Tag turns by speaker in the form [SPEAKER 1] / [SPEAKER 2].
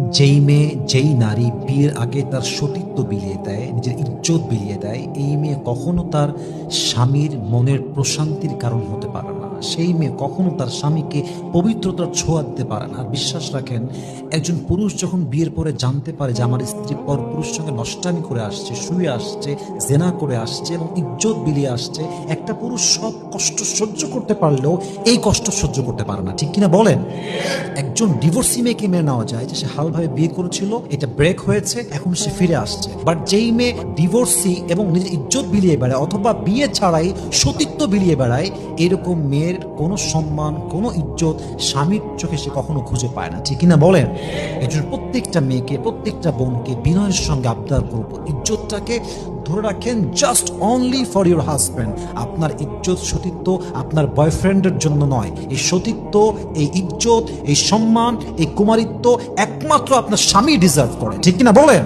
[SPEAKER 1] যেই মেয়ে যেই নারী বিয়ের আগে তার সতীত্ব বিলিয়ে দেয়, নিজের ইজ্জত বিলিয়ে দেয়, এই মেয়ে কখনো তার স্বামীর মনের প্রশান্তির কারণ হতে পারে না। সেই মেয়ে কখনো তার স্বামীকে পবিত্রতার ছোঁয়া দিতে পারে না। আর বিশ্বাস রাখেন, একজন পুরুষ যখন বিয়ের পরে জানতে পারে যে আমার স্ত্রী পর পুরুষের সঙ্গে নষ্টামি করে আসছে, শুয়ে আসছে, জেনা করে আসছে এবং ইজ্জত বিলিয়ে আসছে, একটা পুরুষ সব কষ্ট সহ্য করতে পারলেও এই কষ্ট সহ্য করতে পারে না। ঠিক কিনা বলেন? একজন ডিভোর্সি মেয়েকে মেনে নেওয়া যায় যে সে হালভাবে বিয়ে করেছিল, এটা ব্রেক হয়েছে, এখন সে ফিরে আসছে। বাট যেই মেয়ে ডিভোর্সি এবং নিজের ইজ্জত বিলিয়ে বেড়ায় অথবা বিয়ে ছাড়াই সতীত্ব বিলিয়ে বেড়ায়, এরকম মেয়ের কোনো সম্মান, কোনো ইজ্জত স্বামীর চোখে সে কখনো খুঁজে পায় না। ঠিক কিনা বলেন? একজন প্রত্যেকটা মেয়েকে, প্রত্যেকটা বোনকে বিনয়ের সঙ্গে আবদার করবো, ইজ্জতটাকে ধরে রাখেন just only for your husband. আপনার ইজ্জত সতীত্ব আপনার বয়ফ্রেন্ডের জন্য নয়। এই সতীত্ব, এই ইজ্জত, এই সম্মান, এই কুমারিত্ব একমাত্র আপনার স্বামী ডিজার্ভ করে। ঠিক কিনা বলেন?